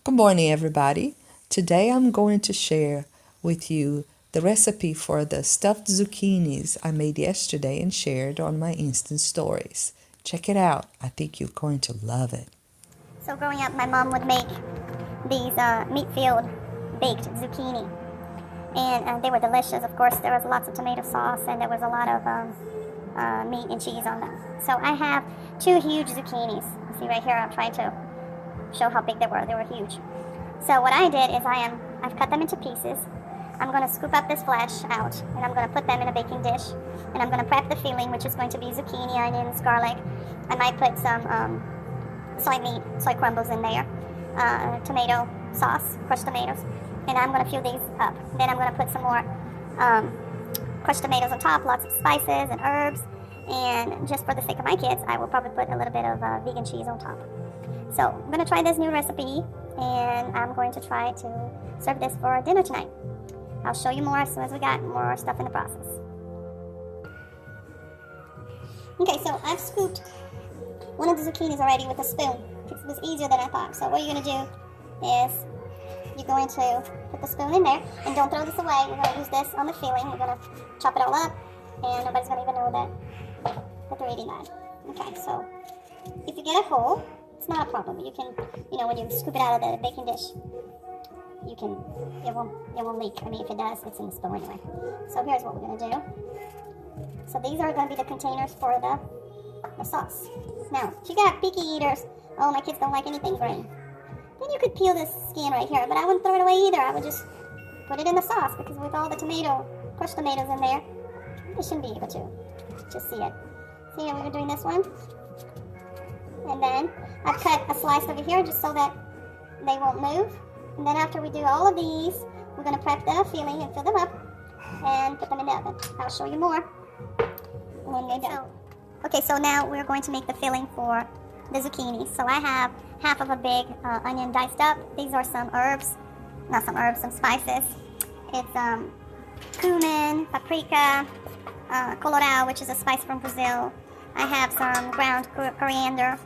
Good morning, everybody. Today I'm going to share with you the recipe for the stuffed zucchinis I made yesterday and shared on my Instant Stories. Check it out. I think you're going to love it. So growing up, my mom would make these meat-filled baked zucchini, and they were delicious. Of course, there was lots of tomato sauce, and there was a lot of meat and cheese on them. So I have two huge zucchinis. You see right here, I'm trying to show how big they were. They were huge. So what I did is I've cut them into pieces. I'm going to scoop up this flesh out, and I'm going to put them in a baking dish, and I'm going to prep the filling, which is going to be zucchini, onions, garlic. I might put some soy crumbles in there, tomato sauce, crushed tomatoes, and I'm going to fill these up. Then I'm going to put some more crushed tomatoes on top, lots of spices and herbs, and just for the sake of my kids, I will probably put a little bit of vegan cheese on top. So I'm going to try this new recipe, and I'm going to try to serve this for dinner tonight. I'll show you more as soon as we got more stuff in the process. Okay, so I've scooped one of the zucchinis already with a spoon. It was easier than I thought. So what you're going to do is you're going to put the spoon in there, and don't throw this away. You're going to use this on the filling. You're going to chop it all up, and nobody's going to even know that they're eating that. Okay, so if you get a hole, it's not a problem. You can, when you scoop it out of the baking dish, it won't leak. I mean, if it does, it's in the spoon anyway. So here's what we're going to do. So these are going to be the containers for the sauce. Now, if you got picky eaters, oh, my kids don't like anything green, then you could peel this skin right here, but I wouldn't throw it away either. I would just put it in the sauce, because with all the crushed tomatoes in there, you shouldn't be able to just see it. See how we were doing this one? And then I've cut a slice over here just so that they won't move. And then after we do all of these, we're going to prep the filling and fill them up and put them in the oven. I'll show you more when we're done. Okay, so now we're going to make the filling for the zucchini. So I have half of a big onion diced up. These are some spices. It's cumin, paprika, colorau, which is a spice from Brazil. I have some ground coriander.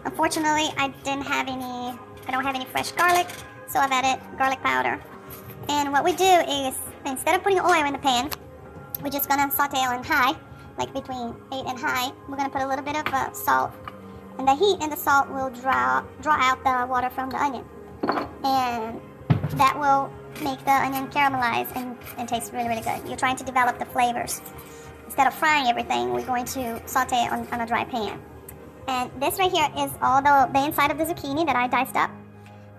Unfortunately, I don't have any fresh garlic, so I've added garlic powder. And what we do is, instead of putting oil in the pan, we're just gonna saute on high, like between 8 and high. We're gonna put a little bit of salt, and the heat and the salt will draw out the water from the onion, and that will make the onion caramelize and taste really, really good. You're trying to develop the flavors. Instead of frying everything, we're going to saute it on a dry pan. And this right here is all the inside of the zucchini that I diced up.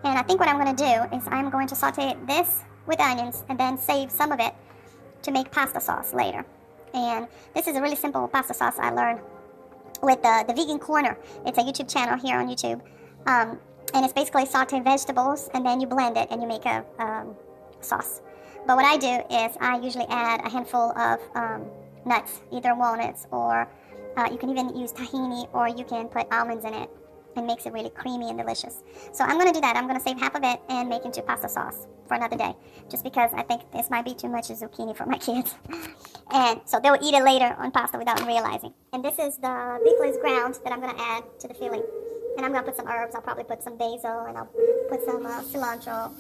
And I think what I'm going to do is I'm going to saute this with onions and then save some of it to make pasta sauce later. And this is a really simple pasta sauce I learned with the Vegan Corner. It's a YouTube channel here on YouTube. And it's basically sauteed vegetables, and then you blend it and you make a sauce. But what I do is I usually add a handful of nuts, either walnuts, or you can even use tahini, or you can put almonds in it. It makes it really creamy and delicious. So I'm going to do that. I'm going to save half of it and make into pasta sauce for another day, just because I think this might be too much zucchini for my kids. And so they'll eat it later on pasta without realizing. And this is the beef ground that I'm going to add to the filling. And I'm going to put some herbs. I'll probably put some basil, and I'll put some cilantro,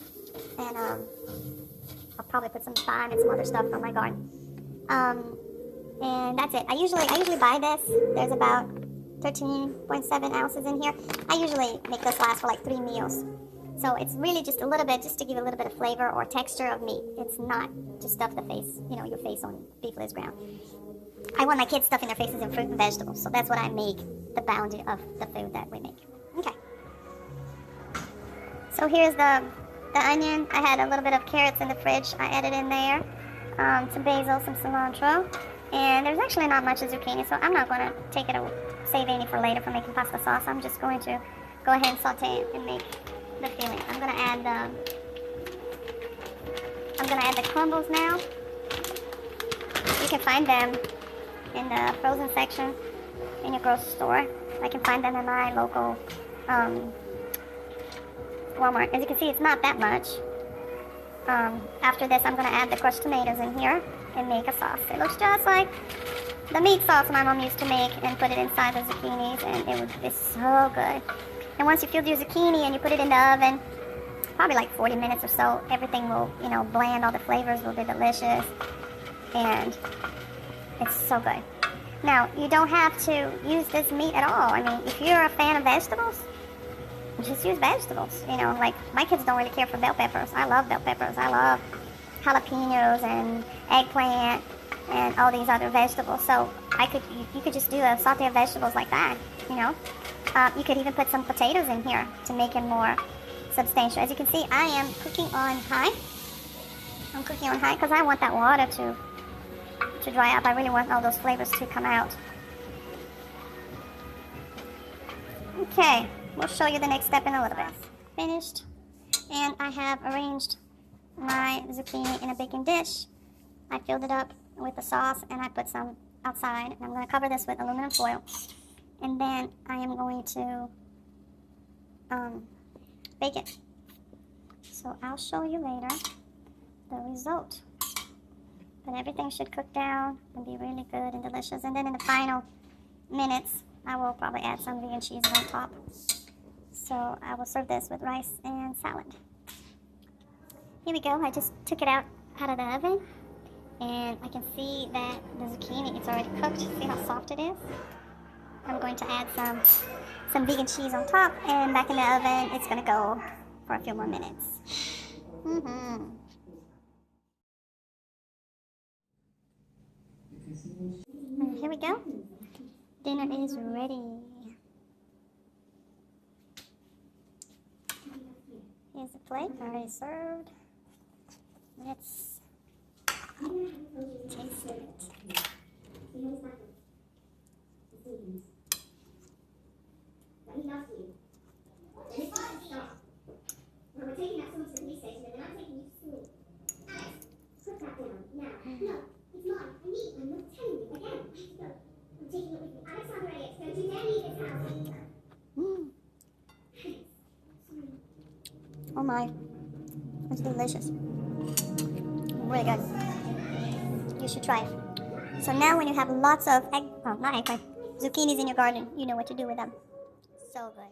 and I'll probably put some thyme and some other stuff from my garden. And that's it. I usually buy this. There's about 13.7 ounces in here. I usually make this last for like 3 meals. So it's really just a little bit, just to give a little bit of flavor or texture of meat. It's not to stuff the face, your face on beef liz ground. I want my kids stuffing their faces in fruit and vegetables. So that's what I make the bounty of the food that we make. Okay. So here's the onion. I had a little bit of carrots in the fridge. I added in there. Some basil, some cilantro. And there's actually not much of zucchini, so I'm not going to save any for later for making pasta sauce. I'm just going to go ahead and saute it and make the filling. I'm going to add the crumbles now. You can find them in the frozen section in your grocery store. I can find them in my local Walmart. As you can see, it's not that much. After this, I'm going to add the crushed tomatoes in here and make a sauce. It looks just like the meat sauce my mom used to make and put it inside the zucchinis, and it would be so good. And once you fill your zucchini and you put it in the oven, probably like 40 minutes or so. Everything will, blend. All the flavors will be delicious. And it's so good. Now, you don't have to use this meat at all. I mean, if you're a fan of vegetables, just use vegetables. Like my kids don't really care for bell peppers. I love bell peppers. I love jalapenos and eggplant and all these other vegetables. So you could just do a saute of vegetables like that. You could even put some potatoes in here to make it more substantial. As you can see, I am cooking on high. I'm cooking on high because I want that water to dry up. I really want all those flavors to come out. Okay, we'll show you the next step in a little bit. Finished, and I have arranged my zucchini in a baking dish. I filled it up with the sauce, and I put some outside. And I'm going to cover this with aluminum foil, and then I am going to bake it. So I'll show you later the result. But everything should cook down and be really good and delicious. And then in the final minutes, I will probably add some vegan cheese on top. So I will serve this with rice and salad. Here we go. I just took it out of the oven. And I can see that the zucchini is already cooked. See how soft it is? I'm going to add some vegan cheese on top. And back in the oven, it's going to go for a few more minutes. And here we go. Dinner is ready. Here's the plate, already served. Let's taste it. We're taking that someone to the police station, and then I'm taking you to school. Alex, put that down now. No, it's mine. I need it. I'm not telling you again. I have to go. I'm taking it with me. Alexander Elliott, don't you dare leave this house. Alex, sorry. Oh my, it's delicious. Really good. You should try it. So now when you have lots of zucchinis in your garden, you know what to do with them. So good.